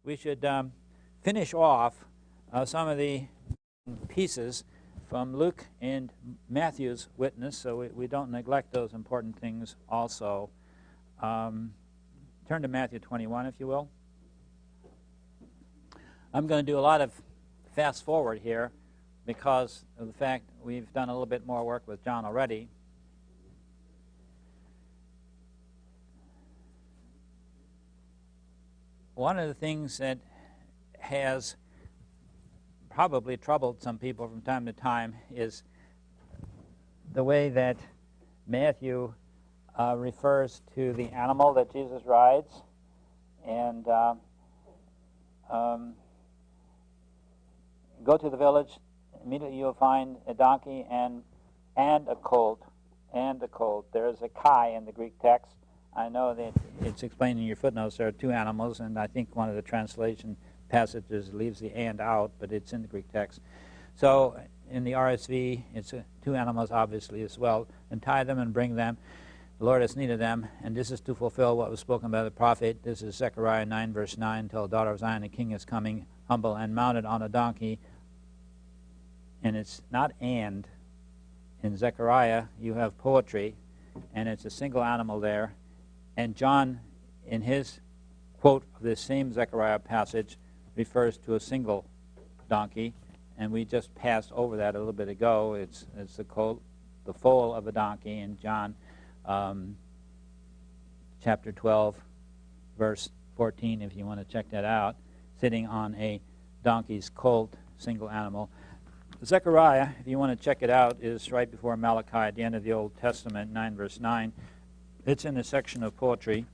we should finish off some of the pieces from Luke and Matthew's witness, so we don't neglect those important things also. Turn to Matthew 21, if you will. I'm going to do a lot of fast forward here because of the fact we've done a little bit more work with John already. One of the things that has probably troubled some people from time to time is the way that Matthew refers to the animal that Jesus rides. And go to the village, immediately you'll find a donkey and a colt. There's a kai in the Greek text. I know that it's explained in your footnotes there are two animals, and I think one of the translation passages leaves the and out, but it's in the Greek text. So in the RSV, it's two animals obviously as well. And tie them and bring them. The Lord has need of them, and this is to fulfill what was spoken by the prophet. This is Zechariah 9, verse 9, "Tell daughter of Zion, the king is coming, humble and mounted on a donkey." And it's not and. In Zechariah, you have poetry, and it's a single animal there. And John, in his quote of this same Zechariah passage, refers to a single donkey, and we just passed over that a little bit ago. It's the colt, the foal of a donkey in John chapter 12, verse 14, if you want to check that out, sitting on a donkey's colt, single animal. Zechariah, if you want to check it out, is right before Malachi at the end of the Old Testament, 9 verse 9. It's in the section of poetry,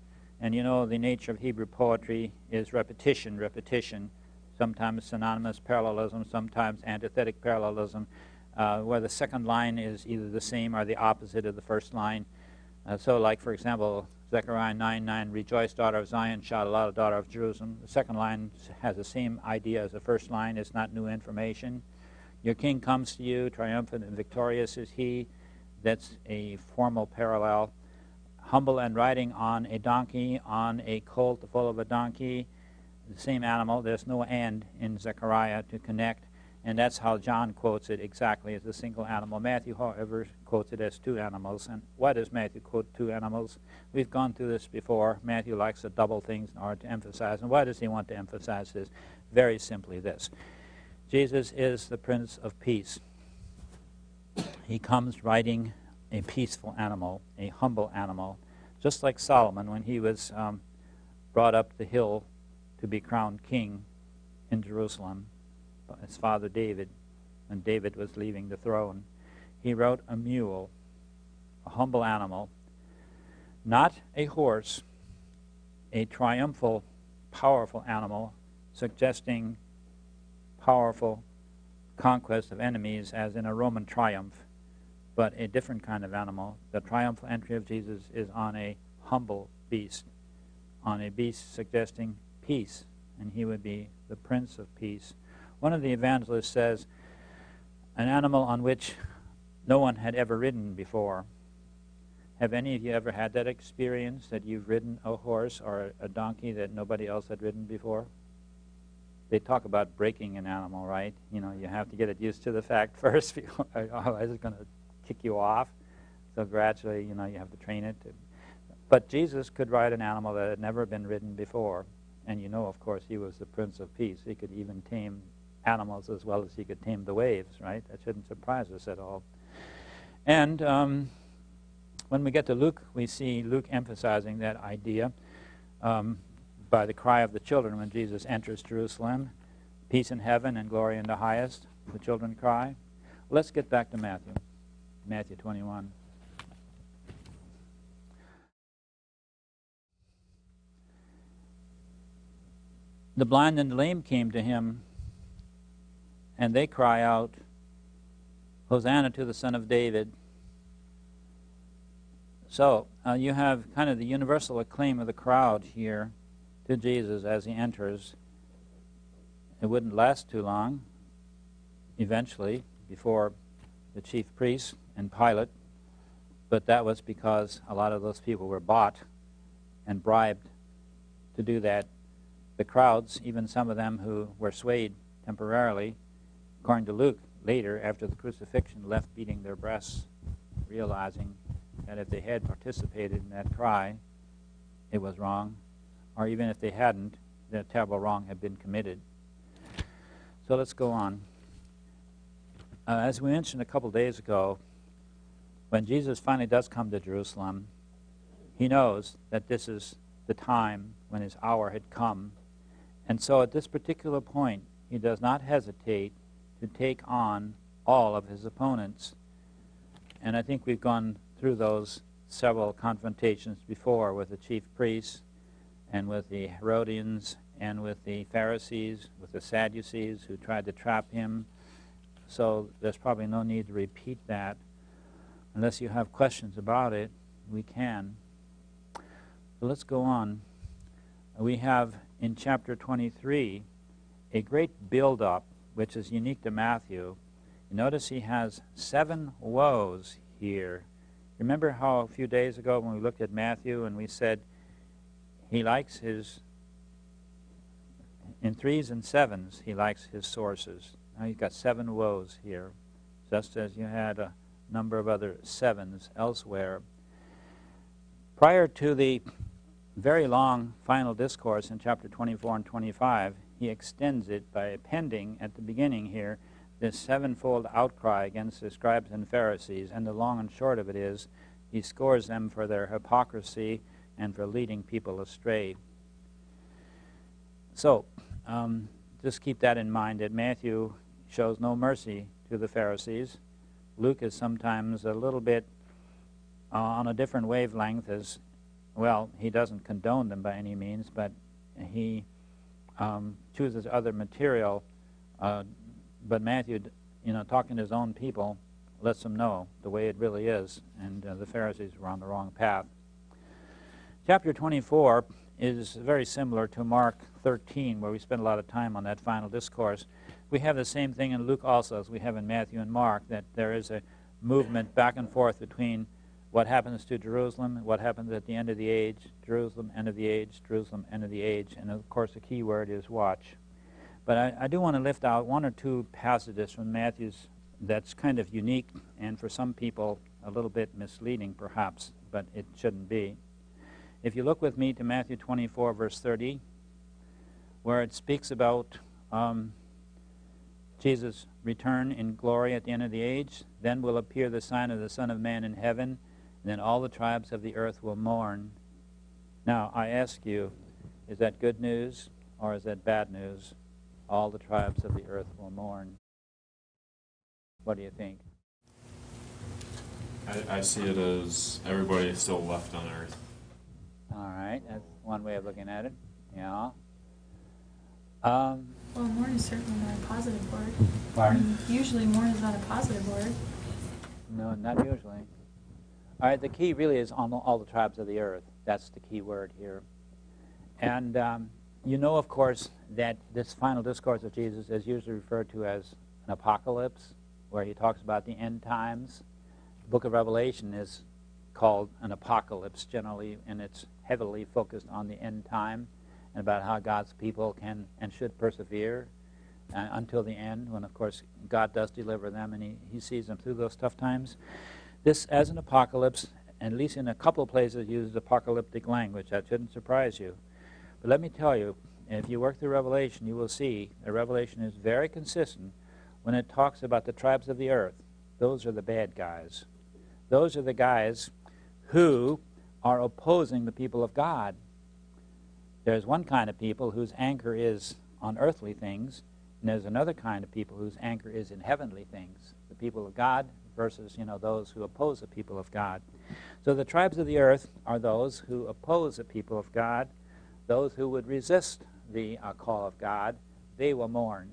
and you know the nature of Hebrew poetry is repetition, sometimes synonymous parallelism, sometimes antithetic parallelism, where the second line is either the same or the opposite of the first line. So like, for example, Zechariah 9:9, "Rejoice, daughter of Zion, shout aloud, daughter of Jerusalem." The second line has the same idea as the first line. It's not new information. "Your king comes to you, triumphant and victorious is he." That's a formal parallel. "Humble and riding on a donkey, on a colt, the foal of a donkey." The same animal. There's no and in Zechariah to connect, and that's how John quotes it exactly as a single animal. Matthew, however, quotes it as two animals. And why does Matthew quote two animals? We've gone through this before. Matthew likes to double things in order to emphasize. And why does he want to emphasize this? Very simply this. Jesus is the Prince of Peace. He comes riding a peaceful animal, a humble animal, just like Solomon when he was brought up the hill to be crowned king in Jerusalem by his father David, when David was leaving the throne. He rode a mule, a humble animal, not a horse, a triumphal, powerful animal, suggesting powerful conquest of enemies as in a Roman triumph, but a different kind of animal. The triumphal entry of Jesus is on a humble beast, on a beast suggesting peace, and he would be the Prince of Peace. One of the evangelists says, an animal on which no one had ever ridden before. Have any of you ever had that experience, that you've ridden a horse or a donkey that nobody else had ridden before? They talk about breaking an animal, right? You know, you have to get it used to the fact first, otherwise it's going to kick you off. So gradually, you know, you have to train it. But Jesus could ride an animal that had never been ridden before. And you know, of course, he was the Prince of Peace. He could even tame animals as well as he could tame the waves, right? That shouldn't surprise us at all. And when we get to Luke, we see Luke emphasizing that idea by the cry of the children when Jesus enters Jerusalem. Peace in heaven and glory in the highest, the children cry. Let's get back to Matthew. Matthew 21. The blind and the lame came to him, and they cry out, "Hosanna to the Son of David." So you have kind of the universal acclaim of the crowd here to Jesus as he enters. It wouldn't last too long, eventually, before the chief priests and Pilate, but that was because a lot of those people were bought and bribed to do that the crowds, even some of them who were swayed temporarily, according to Luke, later, after the crucifixion, left beating their breasts, realizing that if they had participated in that cry, it was wrong, or even if they hadn't, that terrible wrong had been committed. So let's go on. As we mentioned a couple days ago, when Jesus finally does come to Jerusalem, he knows that this is the time when his hour had come. And so at this particular point, he does not hesitate to take on all of his opponents. And I think we've gone through those several confrontations before with the chief priests and with the Herodians and with the Pharisees, with the Sadducees who tried to trap him. So there's probably no need to repeat that. Unless you have questions about it, we can. So let's go on. We have in chapter 23 a great build-up, which is unique to Matthew. You notice he has 7 woes here. Remember how a few days ago when we looked at Matthew and we said he likes his, in 3s and 7s, he likes his sources. Now he's got 7 woes here, just as you had a number of other 7s elsewhere. Prior to the very long final discourse in chapter 24 and 25, he extends it by appending at the beginning here this 7-fold outcry against the scribes and Pharisees, and the long and short of it is he scores them for their hypocrisy and for leading people astray. So just keep that in mind, that Matthew shows no mercy to the Pharisees. Luke is sometimes a little bit on a different wavelength. As well, he doesn't condone them by any means, but he chooses other material. But Matthew, talking to his own people, lets them know the way it really is, and the Pharisees were on the wrong path. Chapter 24 is very similar to Mark 13, where we spent a lot of time on that final discourse. We have the same thing in Luke also as we have in Matthew and Mark, that there is a movement back and forth between what happens to Jerusalem, what happens at the end of the age, Jerusalem, end of the age, Jerusalem, end of the age, and of course the key word is watch. But I do want to lift out 1 or 2 passages from Matthew's that's kind of unique, and for some people a little bit misleading perhaps, but it shouldn't be. If you look with me to Matthew 24, verse 30, where it speaks about Jesus' return in glory at the end of the age, then will appear the sign of the Son of Man in heaven, and then all the tribes of the earth will mourn. Now, I ask you, is that good news or is that bad news? All the tribes of the earth will mourn. What do you think? I see it as everybody still left on earth. All right, that's one way of looking at it. Yeah. Well, mourn is certainly not a positive word. Pardon? Usually mourn is not a positive word. No, not usually. All right, the key really is on all the tribes of the earth. That's the key word here. And you know, of course, that this final discourse of Jesus is usually referred to as an apocalypse, where he talks about the end times. The book of Revelation is called an apocalypse generally, and it's heavily focused on the end time and about how God's people can and should persevere until the end, when, of course, God does deliver them and he sees them through those tough times. This, as an apocalypse, at least in a couple of places, uses apocalyptic language. That shouldn't surprise you. But let me tell you, if you work through Revelation, you will see that Revelation is very consistent when it talks about the tribes of the earth. Those are the bad guys. Those are the guys who are opposing the people of God. There's one kind of people whose anchor is on earthly things, and there's another kind of people whose anchor is in heavenly things. The people of God versus, those who oppose the people of God. So the tribes of the earth are those who oppose the people of God. Those who would resist the call of God, they will mourn.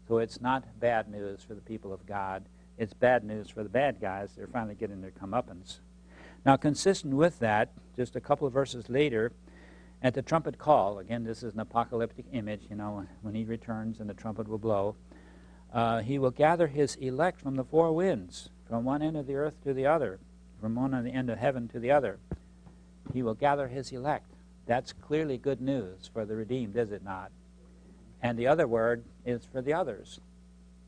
So it's not bad news for the people of God. It's bad news for the bad guys. They're finally getting their comeuppance. Now, consistent with that, just a couple of verses later, at the trumpet call, again, this is an apocalyptic image, when he returns and the trumpet will blow, he will gather his elect from the 4 winds, from one end of the earth to the other, from one end of heaven to the other. He will gather his elect. That's clearly good news for the redeemed, is it not? And the other word is for the others,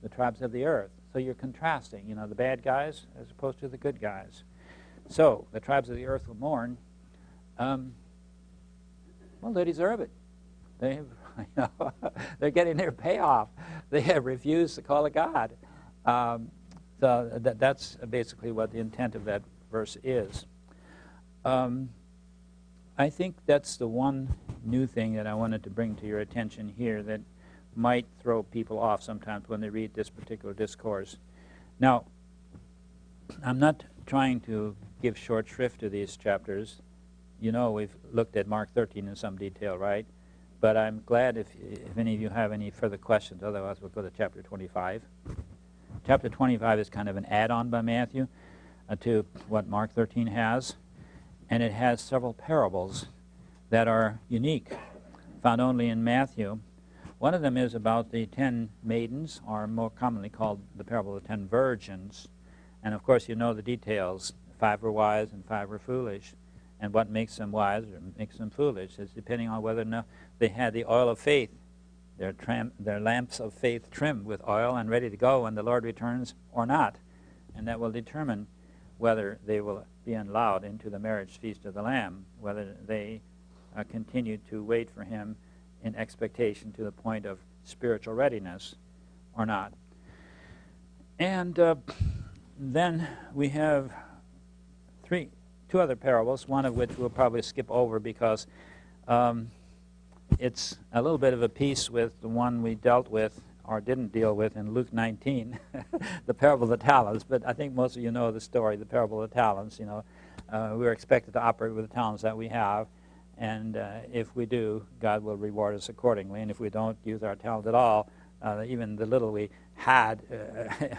the tribes of the earth. So you're contrasting, the bad guys as opposed to the good guys. So the tribes of the earth will mourn. Well, they deserve it. They're getting their payoff. They have refused to call it God. So that's basically what the intent of that verse is. I think that's the one new thing that I wanted to bring to your attention here that might throw people off sometimes when they read this particular discourse. Now, I'm not trying to give short shrift to these chapters. We've looked at Mark 13 in some detail, right? But I'm glad if any of you have any further questions. Otherwise, we'll go to chapter 25. Chapter 25 is kind of an add-on by Matthew to what Mark 13 has. And it has several parables that are unique, found only in Matthew. One of them is about the 10 maidens, or more commonly called the parable of the 10 virgins. And of course, you know the details. 5 were wise and 5 were foolish. And what makes them wise or makes them foolish is depending on whether or not they had the oil of faith, their lamps of faith trimmed with oil and ready to go when the Lord returns or not. And that will determine whether they will be allowed into the marriage feast of the Lamb, whether they continue to wait for him in expectation to the point of spiritual readiness or not. And then we have two other parables, one of which we'll probably skip over because it's a little bit of a piece with the one we dealt with or didn't deal with in Luke 19, the parable of the talents. But I think most of you know the story, the parable of the talents. We're expected to operate with the talents that we have, and if we do, God will reward us accordingly. And if we don't use our talent at all, even the little we had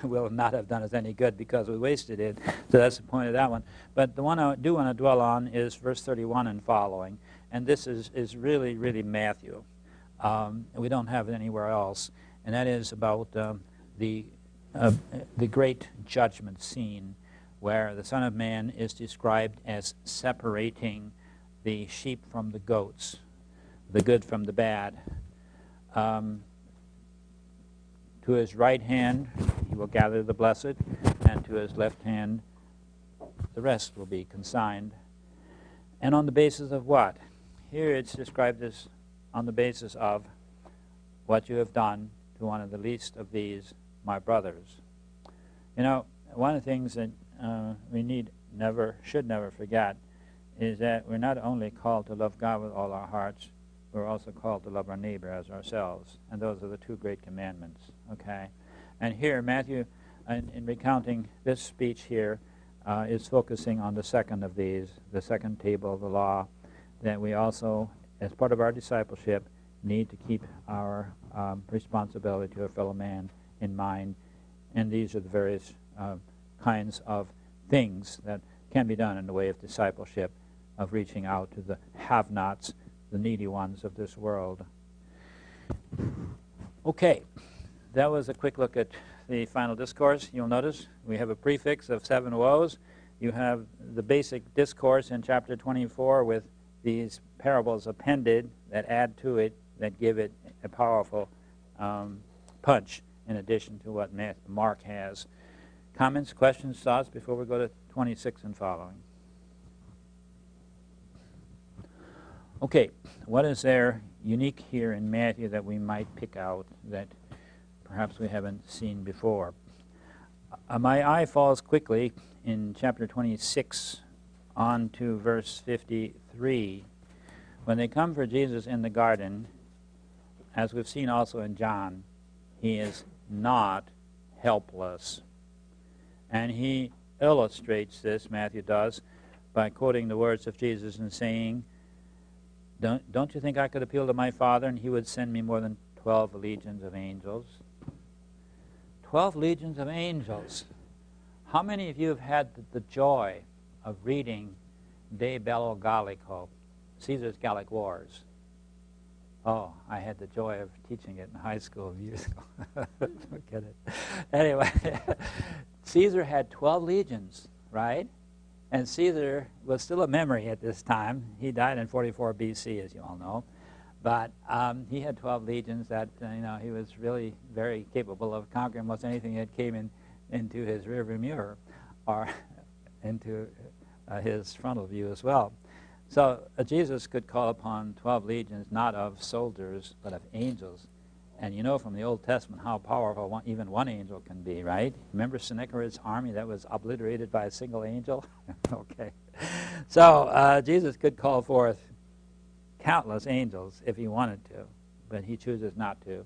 will not have done us any good because we wasted it. So that's the point of that one. But the one I do want to dwell on is verse 31 and following. And this is really, really Matthew. We don't have it anywhere else. And that is about the great judgment scene where the Son of Man is described as separating the sheep from the goats, the good from the bad. To his right hand he will gather the blessed, and to his left hand the rest will be consigned. And on the basis of what? Here it's described as on the basis of what you have done to one of the least of these, my brothers. One of the things that we should never forget is that we're not only called to love God with all our hearts, we're also called to love our neighbor as ourselves. And those are the two great commandments, okay? And here, Matthew, in recounting this speech here, is focusing on the second of these, the second table of the law, that we also, as part of our discipleship, need to keep our responsibility to a fellow man in mind. And these are the various kinds of things that can be done in the way of discipleship, of reaching out to the have-nots, the needy ones of this world. Okay, that was a quick look at the final discourse. You'll notice we have a prefix of 7 woes. You have the basic discourse in chapter 24 with these parables appended that add to it, that give it a powerful punch in addition to what Mark has. Comments, questions, thoughts before we go to 26 and following? Okay, what is there unique here in Matthew that we might pick out that perhaps we haven't seen before? My eye falls quickly in chapter 26 on to verse 53. When they come for Jesus in the garden, as we've seen also in John, he is not helpless. And he illustrates this, Matthew does, by quoting the words of Jesus and saying, Don't you think I could appeal to my Father and he would send me more than 12 legions of angels? 12 legions of angels. How many of you have had the joy of reading De Bello Gallico, Caesar's Gallic Wars? Oh, I had the joy of teaching it in high school years ago. Forget it. Anyway, Caesar had 12 legions, right? And Caesar was still a memory at this time. He died in 44 BC, as you all know. But he had 12 legions that, he was really very capable of conquering almost anything that came into his rearview mirror or into his frontal view as well. So Jesus could call upon 12 legions, not of soldiers, but of angels. And you know from the Old Testament how powerful even one angel can be, right? Remember Sennacherib's army that was obliterated by a single angel? Okay. So Jesus could call forth countless angels if he wanted to, but he chooses not to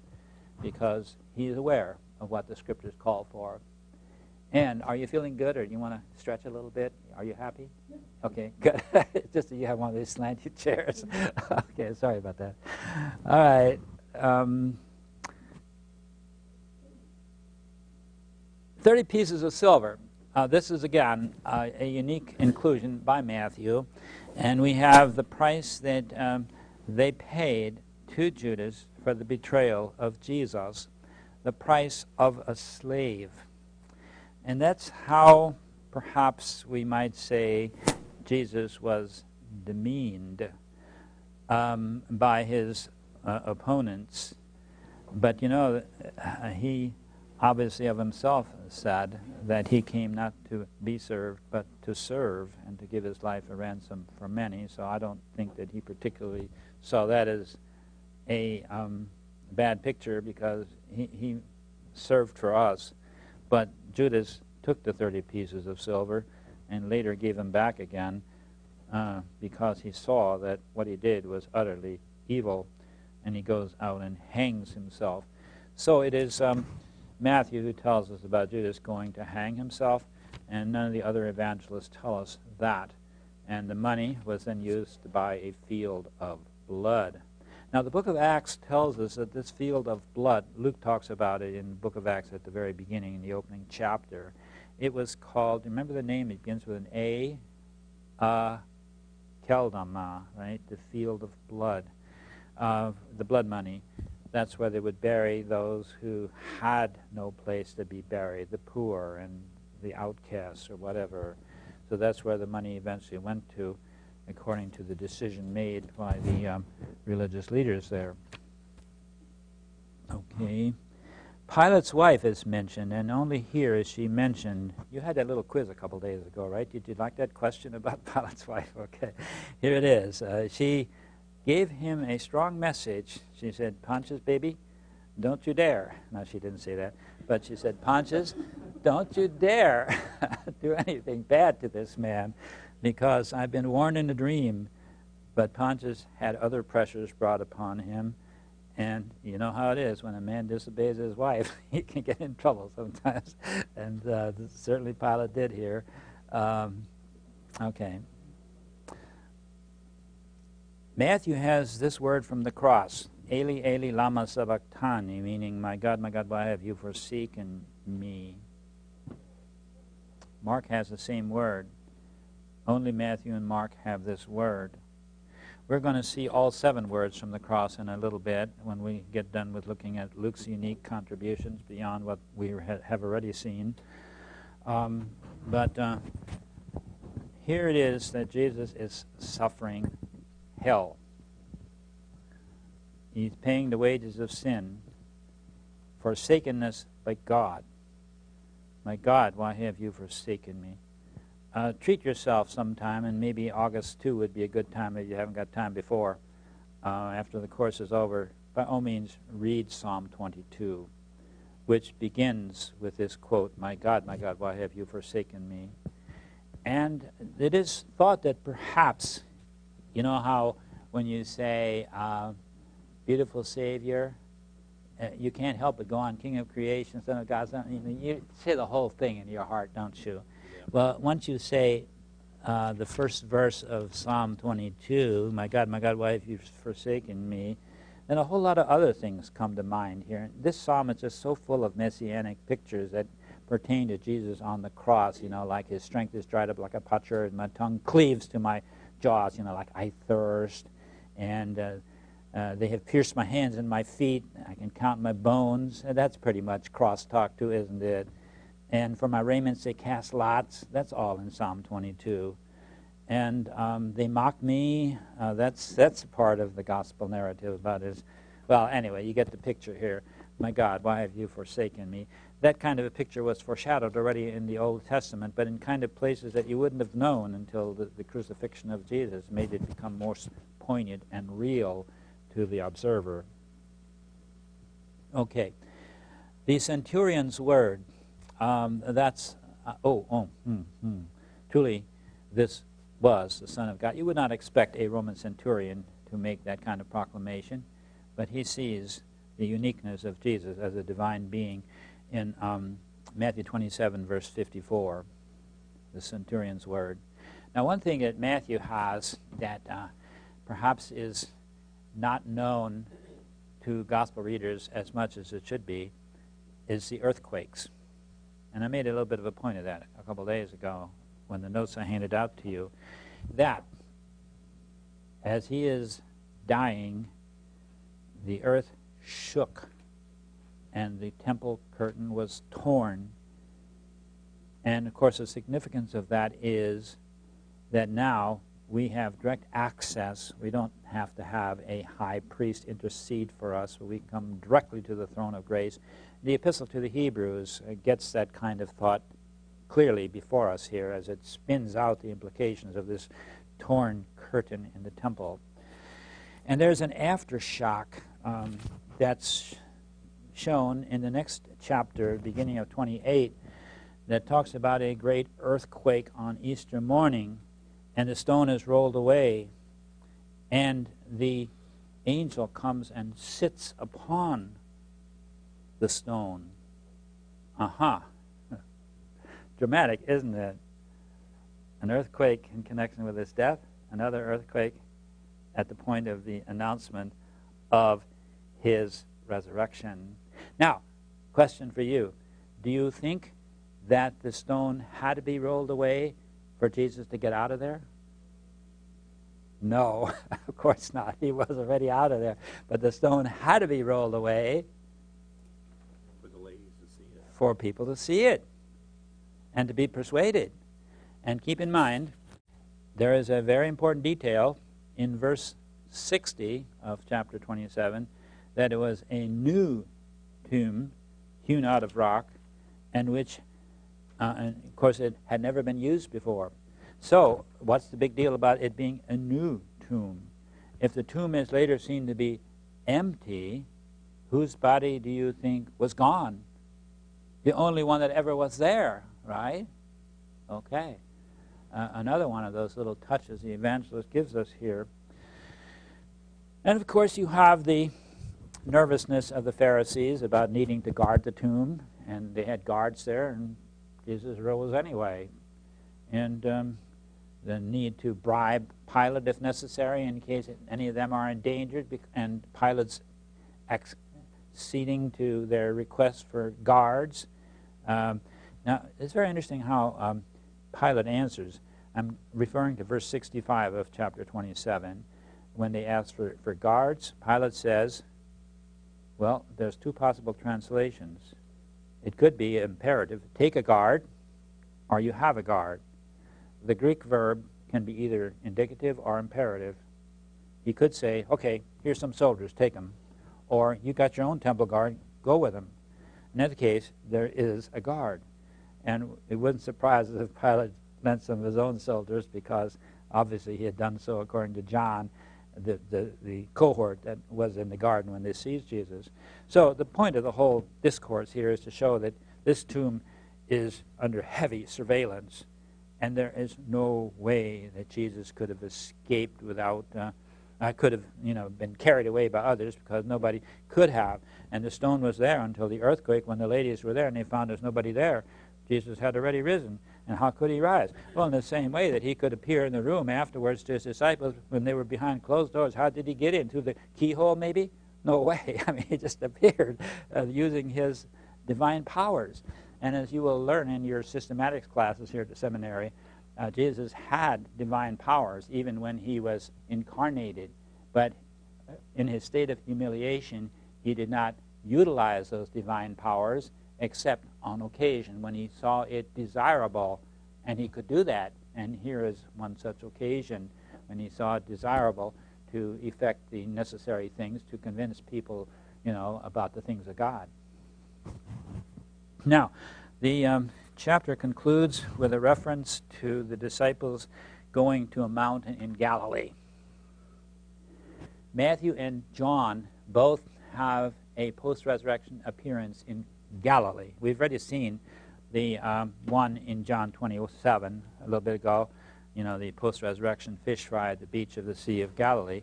because he is aware of what the Scriptures call for. And are you feeling good, or do you want to stretch a little bit? Are you happy? Yeah. Okay, good. It's just that you have one of these slanted chairs. Okay, sorry about that. All right. 30 pieces of silver. This is, again, a unique inclusion by Matthew. And we have the price that they paid to Judas for the betrayal of Jesus, the price of a slave. And that's how, perhaps we might say, Jesus was demeaned by his opponents. But, he obviously of himself said that he came not to be served, but to serve and to give his life a ransom for many. So I don't think that he particularly saw that as a bad picture, because he served for us. But Judas took the 30 pieces of silver and later gave them back again because he saw that what he did was utterly evil, and he goes out and hangs himself. So it is Matthew who tells us about Judas going to hang himself, and none of the other evangelists tell us that. And the money was then used to buy a field of blood. Now, the book of Acts tells us that this field of blood, Luke talks about it in the book of Acts at the very beginning, in the opening chapter. It was called, remember the name, it begins with an A, Keldama, right? The field of blood, the blood money. That's where they would bury those who had no place to be buried, the poor and the outcasts or whatever. So that's where the money eventually went to, according to the decision made by the religious leaders there. Okay. Pilate's wife is mentioned, and only here is she mentioned. You had that little quiz a couple days ago, right? Did you like that question about Pilate's wife? Okay. Here it is. She gave him a strong message. She said, Pontius, baby, don't you dare. No, she didn't say that. But she said, Pontius, don't you dare do anything bad to this man, because I've been warned in a dream. But Pontius had other pressures brought upon him. And you know how it is. When a man disobeys his wife, he can get in trouble sometimes. And certainly Pilate did here. Okay. Matthew has this word from the cross, Eli, Eli, lama sabachthani, meaning, my God, why have you forsaken me? Mark has the same word. Only Matthew and Mark have this word. We're going to see all 7 words from the cross in a little bit when we get done with looking at Luke's unique contributions beyond what we have already seen. But here it is that Jesus is suffering hell. He's paying the wages of sin, forsakenness by God. My God, why have you forsaken me? Treat yourself sometime, and maybe August 2 would be a good time if you haven't got time before. After the course is over, by all means, read Psalm 22, which begins with this quote, my God, why have you forsaken me? And it is thought that perhaps, you know how when you say, beautiful Savior, you can't help but go on, King of creation, Son of God, you say the whole thing in your heart, don't you? Yeah. Well, once you say the first verse of Psalm 22, my God, why have you forsaken me, then a whole lot of other things come to mind here. This psalm is just so full of messianic pictures that pertain to Jesus on the cross, like his strength is dried up like a potsherd, and my tongue cleaves to my jaws, like I thirst, and they have pierced my hands and my feet, I can count my bones. And that's pretty much crosstalk too, isn't it? And for my raiments they cast lots. That's all in Psalm 22. and they mocked me. That's a part of the gospel narrative about his. Well, anyway, you get the picture here. My God, why have you forsaken me? That kind of a picture was foreshadowed already in the Old Testament, but in kind of places that you wouldn't have known until the crucifixion of Jesus made it become more poignant and real to the observer. Okay. The centurion's word, truly, this was the Son of God. You would not expect a Roman centurion to make that kind of proclamation, but he sees the uniqueness of Jesus as a divine being in Matthew 27, verse 54, the centurion's word. Now, one thing that Matthew has that perhaps is not known to gospel readers as much as it should be is the earthquakes. And I made a little bit of a point of that a couple of days ago when the notes I handed out to you, that as he is dying, the earth shook and the temple curtain was torn. And, of course, the significance of that is that now we have direct access. We don't have to have a high priest intercede for us. We come directly to the throne of grace. The Epistle to the Hebrews gets that kind of thought clearly before us here as it spins out the implications of this torn curtain in the temple. And there's an aftershock that's shown in the next chapter, beginning of 28, that talks about a great earthquake on Easter morning, and the stone is rolled away, and the angel comes and sits upon the stone. Dramatic, isn't it? An earthquake in connection with his death, another earthquake at the point of the announcement of his resurrection. Now, question for you. Do you think that the stone had to be rolled away for Jesus to get out of there? No, of course not. He was already out of there. But the stone had to be rolled away for the ladies to see it, for people to see it and to be persuaded. And keep in mind, there is a very important detail in verse 60 of chapter 27, that it was a new tomb hewn out of rock, and which, and of course, it had never been used before. So, what's the big deal about it being a new tomb? If the tomb is later seen to be empty, whose body do you think was gone? The only one that ever was there, right? Okay. Another one of those little touches the evangelist gives us here. And of course, you have the nervousness of the Pharisees about needing to guard the tomb, and they had guards there, and Jesus rose anyway. And the need to bribe Pilate if necessary in case any of them are endangered, and Pilate's acceding to their request for guards. Now, it's very interesting how Pilate answers. I'm referring to verse 65 of chapter 27. When they ask for guards, Pilate says, well, there's two possible translations. It could be imperative, take a guard, or you have a guard. The Greek verb can be either indicative or imperative. He could say, okay, here's some soldiers, take them. Or you got your own temple guard, go with them. In that case, there is a guard. And it wouldn't surprise us if Pilate lent some of his own soldiers, because obviously he had done so according to John, the cohort that was in the garden when they seized Jesus. So the point of the whole discourse here is to show that this tomb is under heavy surveillance, and there is no way that Jesus could have escaped without, could have been carried away by others, because nobody could have. And the stone was there until the earthquake, when the ladies were there and they found there's nobody there. Jesus had already risen. And how could he rise? Well, in the same way that he could appear in the room afterwards to his disciples when they were behind closed doors. How did he get in? Through the keyhole, maybe? No way. I mean, he just appeared using his divine powers. And as you will learn in your systematics classes here at the seminary, Jesus had divine powers even when he was incarnated. But in his state of humiliation, he did not utilize those divine powers except on occasion when he saw it desirable, and he could do that, And here is one such occasion when he saw it desirable to effect the necessary things to convince people, about the things of God. Now, the chapter concludes with a reference to the disciples going to a mountain in Galilee. Matthew and John both have a post-resurrection appearance in Galilee. We've already seen the one in John 27 a little bit ago, the post-resurrection fish fry at the beach of the Sea of Galilee.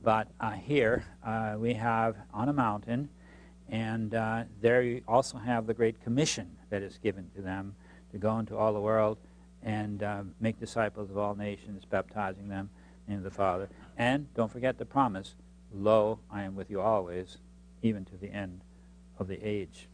But here we have on a mountain, and there you also have the Great Commission that is given to them to go into all the world and make disciples of all nations, baptizing them in the name of the Father. And don't forget the promise, lo, I am with you always, even to the end of the age.